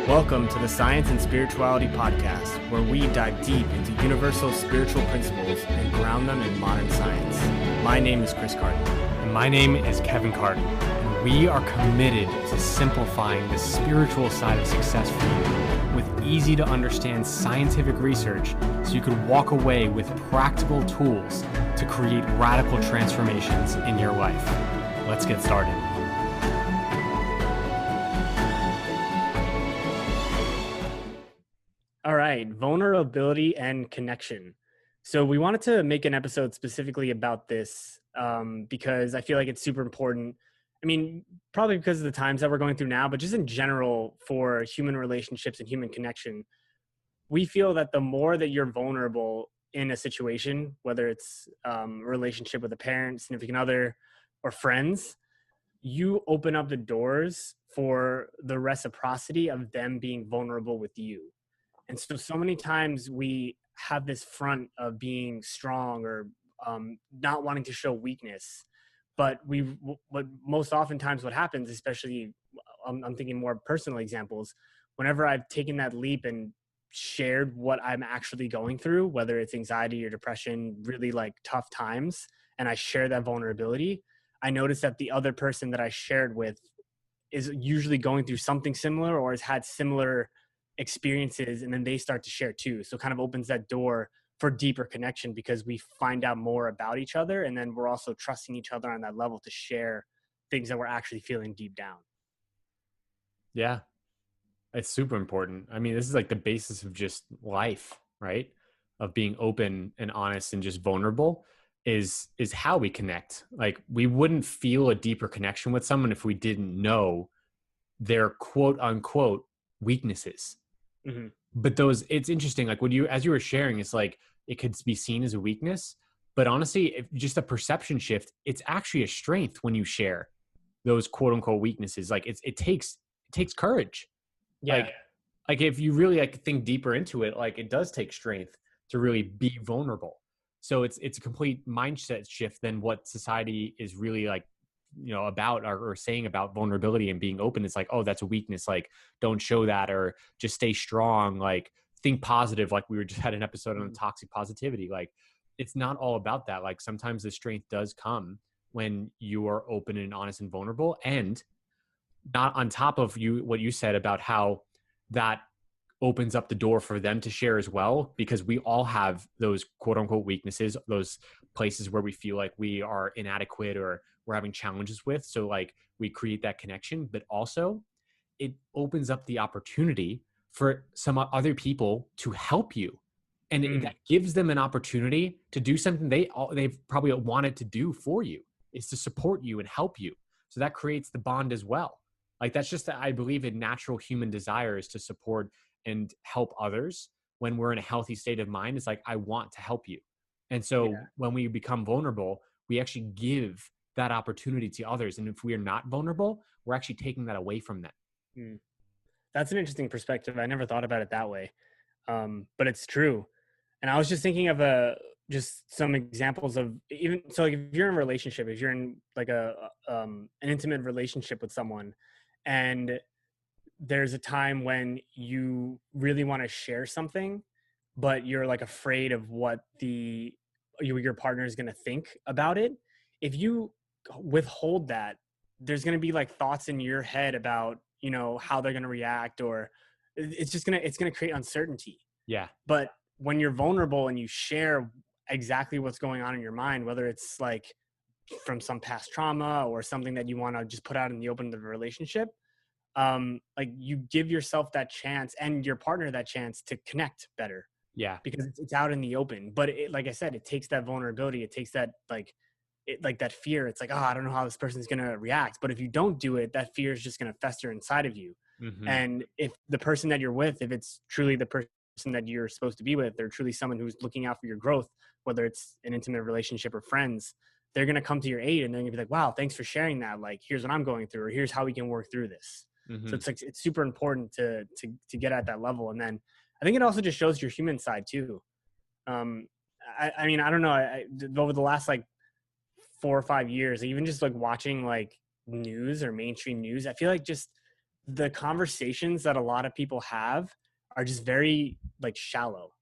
Welcome to the Science and Spirituality Podcast, where we dive deep into universal spiritual principles and ground them in modern science. My name is Chris Carden. And my name is Kevin Carden. And we are committed to simplifying the spiritual side of success for you with easy to understand scientific research so you could walk away with practical tools to create radical transformations in your life. Let's get started. All right, vulnerability and connection. So we wanted to make an episode specifically about this because I feel like it's super important. I mean, probably because of the times that we're going through now, but just in general for human relationships and human connection, we feel that the more that you're vulnerable in a situation, whether it's a relationship with a parent, significant other, or friends, you open up the doors for the reciprocity of them being vulnerable with you. And so many times we have this front of being strong or not wanting to show weakness, but what most oftentimes what happens, especially I'm thinking more personal examples, whenever I've taken that leap and shared what I'm actually going through, whether it's anxiety or depression, really like tough times, and I share that vulnerability, I notice that the other person that I shared with is usually going through something similar or has had similar experiences, and then they start to share too. So it kind of opens that door for deeper connection because we find out more about each other, and then we're also trusting each other on that level to share things that we're actually feeling deep down. Yeah, it's super important. I mean, this is like the basis of just life, right? Of being open and honest and just vulnerable is how we connect. Like, we wouldn't feel a deeper connection with someone if we didn't know their quote unquote weaknesses. Mm-hmm. But it's interesting. Like, as you were sharing, it's like, it could be seen as a weakness, but honestly, if just a perception shift, it's actually a strength when you share those quote unquote weaknesses. Like, it takes courage. Yeah. Like if you really like think deeper into it, like, it does take strength to really be vulnerable. So it's a complete mindset shift than what society is really like, about or saying about vulnerability and being open. It's like, oh, that's a weakness. Like, don't show that, or just stay strong. Like, think positive. Like, we just had an episode on toxic positivity. Like, it's not all about that. Like, sometimes the strength does come when you are open and honest and vulnerable, and not on top of what you said about how that opens up the door for them to share as well, because we all have those quote unquote weaknesses, those places where we feel like we are inadequate or we're having challenges with. So like, we create that connection, but also it opens up the opportunity for some other people to help you. And that gives them an opportunity to do something they've probably wanted to do for you, is to support you and help you. So that creates the bond as well. Like, that's just, I believe, a natural human desire is to support and help others. When we're in a healthy state of mind, it's like, I want to help you. And so when we become vulnerable, we actually give that opportunity to others. And if we are not vulnerable, we're actually taking that away from them. That's an interesting perspective. I never thought about it that way. But it's true. And I was just thinking of just some examples of, even so, like, if you're in a relationship, if you're in like an intimate relationship with someone, and there's a time when you really want to share something, but you're like afraid of what your partner is going to think about it. If you withhold that, there's going to be like thoughts in your head about, how they're going to react, or it's going to create uncertainty. Yeah. But when you're vulnerable and you share exactly what's going on in your mind, whether it's like from some past trauma or something that you want to just put out in the open of the relationship, like, you give yourself that chance and your partner that chance to connect better. Yeah. Because it's out in the open. But like I said, it takes that vulnerability. It takes that, like that fear. It's like, oh, I don't know how this person's going to react. But if you don't do it, that fear is just going to fester inside of you. Mm-hmm. And if the person that you're with, if it's truly the person that you're supposed to be with, they're truly someone who's looking out for your growth, whether it's an intimate relationship or friends, they're going to come to your aid, and they're going to be like, wow, thanks for sharing that. Like, here's what I'm going through, or here's how we can work through this. Mm-hmm. So it's super important to get at that level. And then I think it also just shows your human side too. I mean, I don't know. Over the last like 4 or 5 years, even just like watching like news or mainstream news, I feel like just the conversations that a lot of people have are just very like shallow.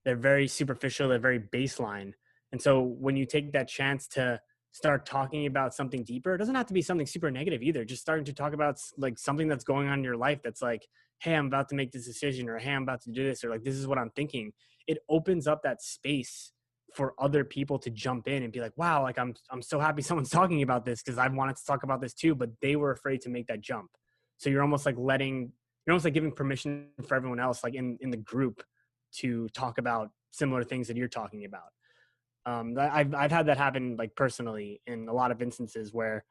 They're very superficial, they're very baseline. And so when you take that chance to start talking about something deeper, it doesn't have to be something super negative either. Just starting to talk about like something that's going on in your life that's like, hey, I'm about to make this decision, or hey, I'm about to do this, or like this is what I'm thinking. It opens up that space for other people to jump in and be like, wow, like I'm so happy someone's talking about this because I've wanted to talk about this too, but they were afraid to make that jump. So you're almost like you're almost like giving permission for everyone else, like in the group, to talk about similar things that you're talking about. I've had that happen like personally in a lot of instances where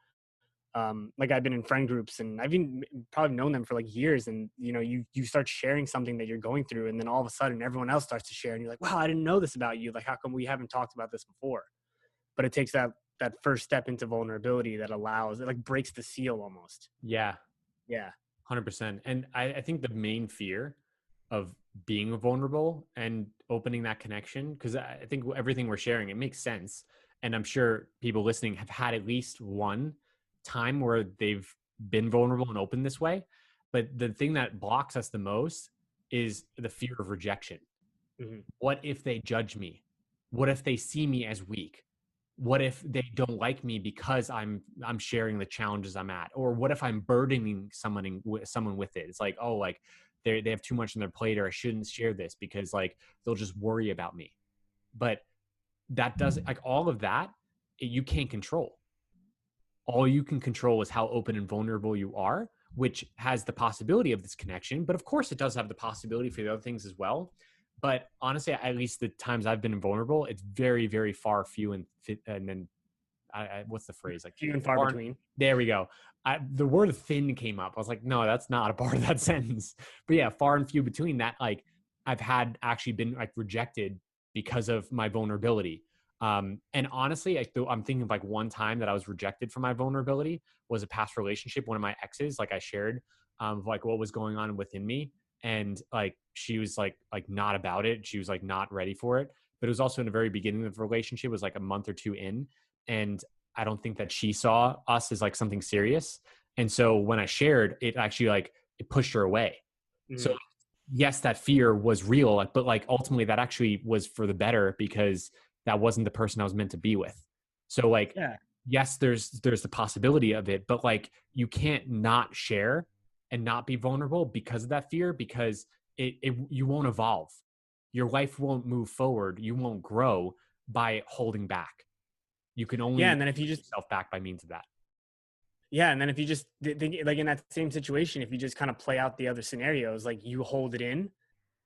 like I've been in friend groups and I've even probably known them for like years, and you start sharing something that you're going through, and then all of a sudden everyone else starts to share, and you're like, wow, I didn't know this about you. Like, how come we haven't talked about this before? But it takes that first step into vulnerability that allows it, like breaks the seal almost. Yeah. Yeah. 100%. And I think the main fear of being vulnerable and opening that connection, because I think everything we're sharing, it makes sense. And I'm sure people listening have had at least one time where they've been vulnerable and open this way. But the thing that blocks us the most is the fear of rejection. Mm-hmm. What if they judge me? What if they see me as weak? What if they don't like me because I'm sharing the challenges I'm at? Or what if I'm burdening someone with it? It's like, oh, like they have too much on their plate, or I shouldn't share this because like they'll just worry about me. But that doesn't, like, all of that you can't control. All you can control is how open and vulnerable you are, which has the possibility of this connection. But of course, it does have the possibility for the other things as well. But honestly, at least the times I've been vulnerable, it's very, very far few and then what's the phrase? Like Few and far between. There we go. The word thin came up. I was like, no, that's not a part of that sentence. But yeah, far and few between that. Like I've had actually been like rejected because of my vulnerability. And honestly, I'm thinking of like one time that I was rejected for my vulnerability was a past relationship. One of my exes, like I shared, like what was going on within me. And like, she was like not about it. She was like not ready for it. But it was also in the very beginning of the relationship, it was like a month or two in. And I don't think that she saw us as like something serious. And so when I shared, it actually like it pushed her away. Mm-hmm. So yes, that fear was real, but like ultimately that actually was for the better because that wasn't the person I was meant to be with. So like, Yeah. yes, there's the possibility of it, but like you can't not share and not be vulnerable because of that fear, because you won't evolve. Your life won't move forward. You won't grow by holding back. You can only And then if you just yourself back by means of that. Yeah, and then if you just think like in that same situation, if you just kind of play out the other scenarios, like you hold it in,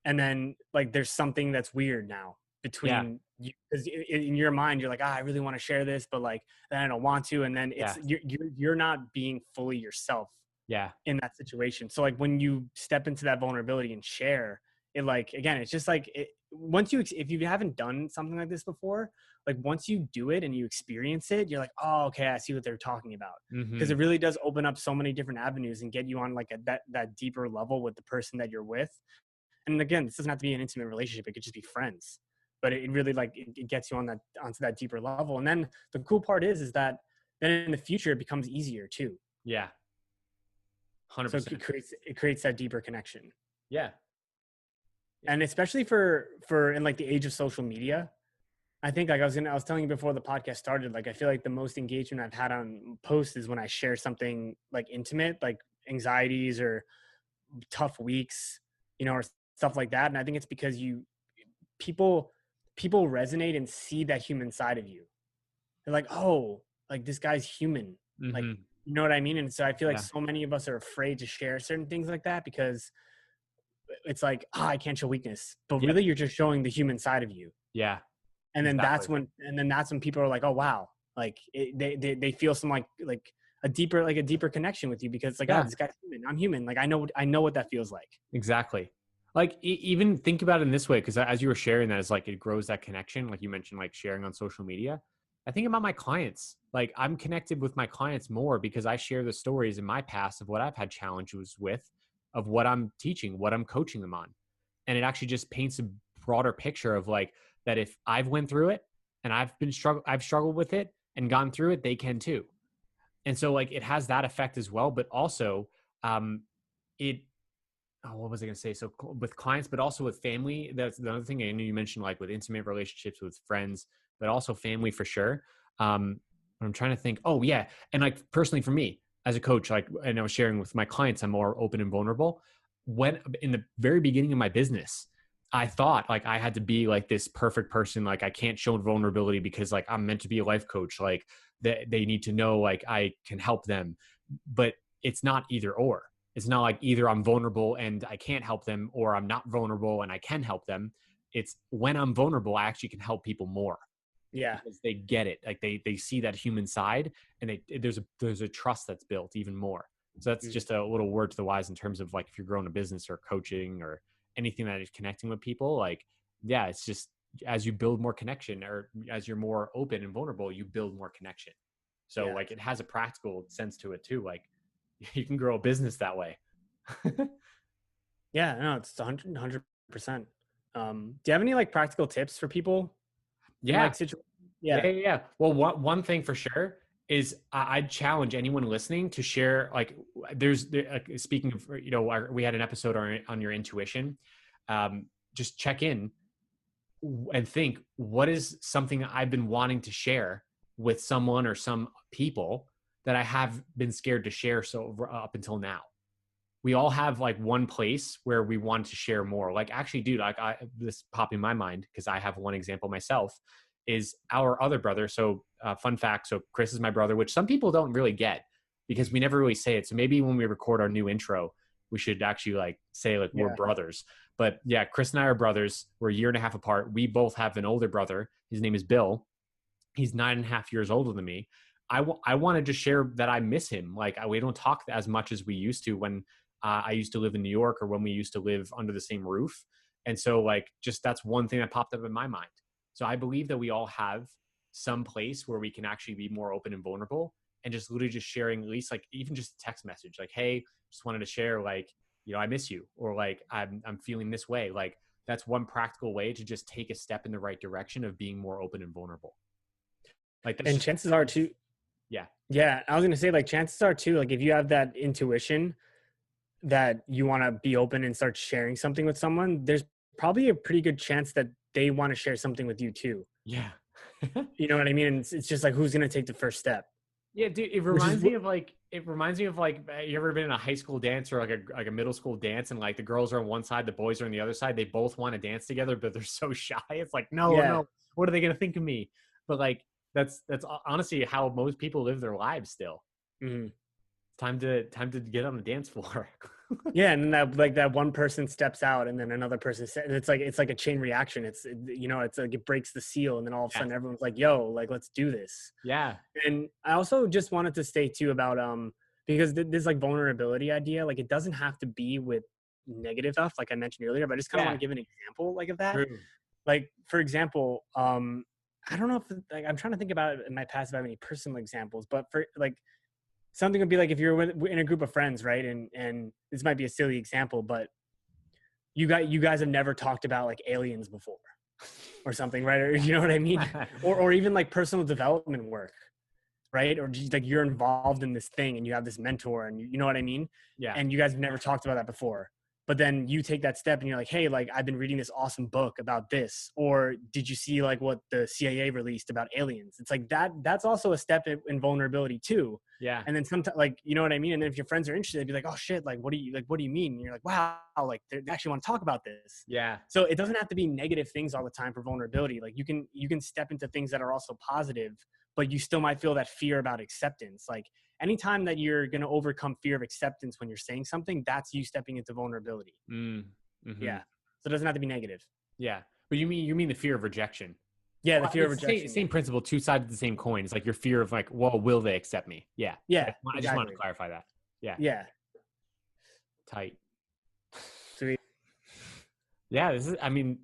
and then like there's something that's weird now Yeah. between you, because in your mind you're like, I really want to share this, but like then I don't want to, and then Yeah. you're not being fully yourself Yeah. in that situation. So like when you step into that vulnerability and share it, like again, it's just like once if you haven't done something like this before, like once you do it and you experience it, you're like, oh, okay, I see what they're talking about. Because it really does open up so many different avenues and get you on like that deeper level with the person that you're with. And again, this doesn't have to be an intimate relationship, it could just be friends, but it really like it gets you onto that deeper level. And then the cool part is that then in the future it becomes easier too. Yeah. 100%. So it creates that deeper connection. Yeah. And especially for in like the age of social media, I think like I was telling you before the podcast started, like I feel like the most engagement I've had on posts is when I share something like intimate, like anxieties or tough weeks, or stuff like that. And I think it's because people resonate and see that human side of you. They're like, oh, like this guy's human. Like, you know what I mean? And so I feel like so many of us are afraid to share certain things like that because it's like, I can't show weakness, but really you're just showing the human side of you. Yeah. And then that's when people are like, oh, wow. Like they feel some like a deeper connection with you because it's like, oh, this guy's human. I'm human. Like, I know what that feels like. Exactly. Like even think about it in this way. Cause as you were sharing that, it's like, it grows that connection. Like you mentioned, like sharing on social media. I think about my clients. Like I'm connected with my clients more because I share the stories in my past of what I've had challenges with, of what I'm teaching, what I'm coaching them on. And it actually just paints a broader picture of like, that if I've went through it and I've struggled with it and gone through it, they can too. And so like, it has that effect as well. But also, it, what was I going to say? So with clients, but also with family, that's the other thing. I know you mentioned like with intimate relationships with friends, but also family for sure. I'm trying to think. Oh yeah. And like personally for me as a coach, like, and I was sharing with my clients, I'm more open and vulnerable. When in the very beginning of my business, I thought like I had to be like this perfect person. Like I can't show vulnerability because like I'm meant to be a life coach. Like they need to know like I can help them, but it's not either or. It's not like either I'm vulnerable and I can't help them, or I'm not vulnerable and I can help them. It's when I'm vulnerable, I actually can help people more Yeah. because they get it. Like they see that human side, and there's a trust that's built even more. So that's Mhm. just a little word to the wise in terms of like if you're growing a business or coaching or anything that is connecting with people. Like, yeah, it's just as you build more connection or as you're more open and vulnerable, you build more connection. So Yeah. like it has a practical sense to it too. Like you can grow a business that way. Yeah. No, it's 100%. Do you have any like practical tips for people in Yeah. like situations? Yeah, Yeah. yeah, yeah. Well, one thing for sure is I'd challenge anyone listening to share. Like, speaking of, we had an episode on your intuition. Just check in and think, what is something I've been wanting to share with someone or some people that I have been scared to share so up until now. We all have like one place where we want to share more. Like actually, dude, like this popped in my mind because I have one example myself is our other brother. So fun fact. So Chris is my brother, which some people don't really get because we never really say it. So maybe when we record our new intro, we should actually like say like we're Yeah. brothers. But yeah, Chris and I are brothers. We're a year and a half apart. We both have an older brother. His name is Bill. He's 9.5 years older than me. I wanted to share that I miss him. Like we don't talk as much as we used to when I used to live in New York or when we used to live under the same roof. And so like just that's one thing that popped up in my mind. So I believe that we all have some place where we can actually be more open and vulnerable and just literally just sharing at least like even just a text message like, hey, just wanted to share like, I miss you, or like I'm feeling this way. Like that's one practical way to just take a step in the right direction of being more open and vulnerable. Like that's And just chances are too, yeah. yeah, I was gonna say like chances are too, like if you have that intuition that you want to be open and start sharing something with someone, there's probably a pretty good chance that they want to share something with you too. Yeah. You know what I mean? And it's just like who's gonna take the first step, Yeah, dude, which is it reminds me of like you ever been in a high school dance or like a middle school dance and like the girls are on one side, the boys are on the other side. They both want to dance together, but they're so shy. It's like, no, yeah. no, what are they gonna think of me? But like that's honestly how most people live their lives still. Mhm. Time to get on the dance floor. Yeah, and then that like that one person steps out, and then another person, and it's like a chain reaction. It's like it breaks the seal, and then all of a Yes. sudden everyone's like, "Yo, like let's do this." Yeah. And I also just wanted to say too about because this like vulnerability idea, like it doesn't have to be with negative stuff, like I mentioned earlier, but I just kind of want Yeah. to give an example like of that. True. Like for example, I don't know if like I'm trying to think about it in my past if I have any personal examples, but for like something would be like if you're in a group of friends, right? And this might be a silly example, but you guys have never talked about like aliens before or something, right? Or you know what I mean? Or even like personal development work, right? Or just like you're involved in this thing and you have this mentor and you know what I mean? Yeah. And you guys have never talked about that before. But then you take that step and you're like, hey, like I've been reading this awesome book about this. Or did you see like what the CIA released about aliens? It's like that's also a step in vulnerability too. Yeah. And then sometimes like, you know what I mean? And then if your friends are interested, they'd be like, oh shit, like what do you mean? And you're like, wow, like they actually want to talk about this. Yeah. So it doesn't have to be negative things all the time for vulnerability. Like you can step into things that are also positive, but you still might feel that fear about acceptance. Like anytime that you're going to overcome fear of acceptance when you're saying something, that's you stepping into vulnerability. Mm. Mm-hmm. Yeah. So it doesn't have to be negative. Yeah. But you mean the fear of rejection. Yeah. The Well, fear of it's the same, rejection. Yeah. same principle, two sides of the same coin. It's like your fear of like, well, will they accept me? Yeah. Yeah. I just wanted to Exactly. clarify that. Yeah. Yeah. Tight. Sweet. Yeah. I mean,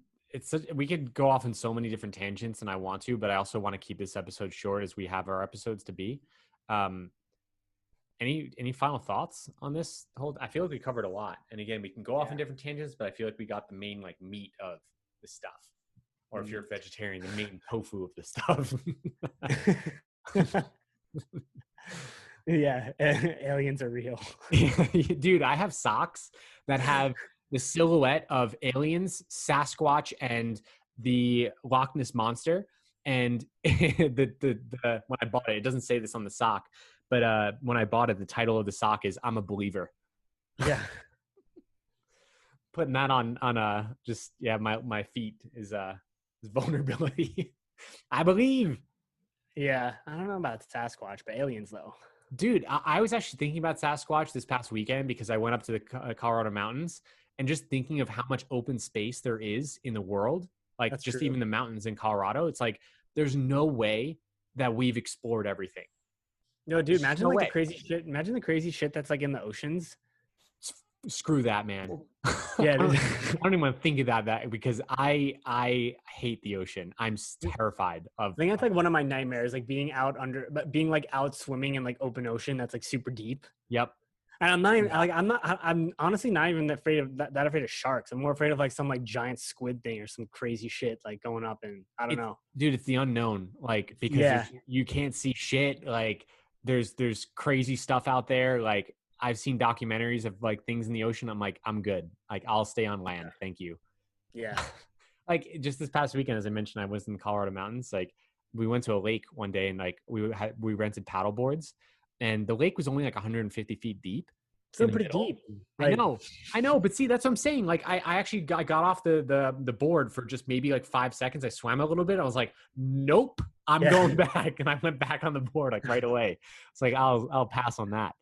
we could go off in so many different tangents and I want to, but I also want to keep this episode short as we have our episodes to be. Um, any final thoughts on this whole, I feel like we covered a lot. And again, we can go off in different tangents, but I feel like we got the main like meat of the stuff. Or if you're a vegetarian, the main tofu of the stuff. Yeah, aliens are real. Dude, I have socks that have the silhouette of aliens, Sasquatch, and the Loch Ness monster. And when I bought it, it doesn't say this on the sock, but when I bought it, the title of the sock is "I'm a Believer." Yeah. Putting that on just my feet is vulnerability. I believe. Yeah, I don't know about Sasquatch, but aliens though. Dude, I was actually thinking about Sasquatch this past weekend because I went up to the Colorado mountains, and just thinking of how much open space there is in the world, like That's just true. even the mountains in Colorado, it's like there's no way that we've explored everything. No, dude, There's just imagine no like the way. crazy shit. Imagine the crazy shit that's like in the oceans. Screw that, man. Yeah, I don't even want to think about that because I hate the ocean. I'm terrified of. I think that's like one of my nightmares, like being like out swimming in like open ocean that's like super deep. Yep. And I'm not even like I'm honestly not even afraid of that afraid of sharks. I'm more afraid of like some like giant squid thing or some crazy shit like going up, and I don't know. Dude, it's the unknown. Like because Yeah. you can't see shit. Like there's crazy stuff out there. Like I've seen documentaries of like things in the ocean. I'm like, I'm good. Like I'll stay on land. Thank you. Yeah. Like just this past weekend, as I mentioned, I was in the Colorado mountains. Like we went to a lake one day and like we rented paddle boards, and the lake was only like 150 feet deep. Still pretty deep. I Like, know, but see, that's what I'm saying. Like I actually got off the board for just maybe like 5 seconds. I swam a little bit. I was like, nope, I'm going back. And I went back on the board like right away. It's like, I'll pass on that.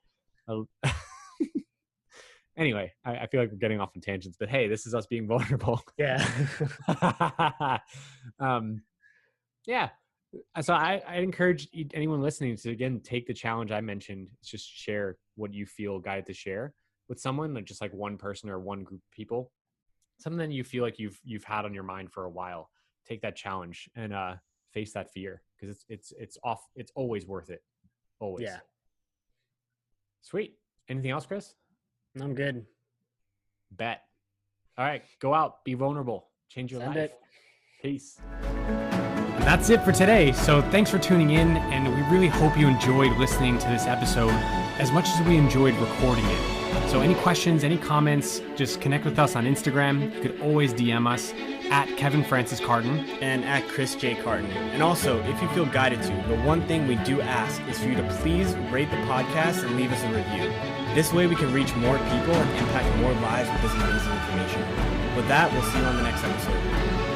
Anyway, I feel like we're getting off on tangents, but hey, this is us being vulnerable. Yeah. Yeah. So I encourage anyone listening to, again, take the challenge I mentioned. Just share what you feel guided to share with someone, like just like one person or one group of people, something that you feel like you've had on your mind for a while. Take that challenge and face that fear, because it's always worth it. Always. Yeah. Sweet. Anything else, Chris? I'm good. Bet. All right, go out, be vulnerable, change your Send life. it. Peace. That's it for today. So thanks for tuning in, and we really hope you enjoyed listening to this episode as much as we enjoyed recording it. So any questions, any comments, just connect with us on Instagram. You could always DM us at Kevin Francis Carton and at Chris J. Carton. And also, if you feel guided to, the one thing we do ask is for you to please rate the podcast and leave us a review. This way we can reach more people and impact more lives with this amazing information. With that, we'll see you on the next episode.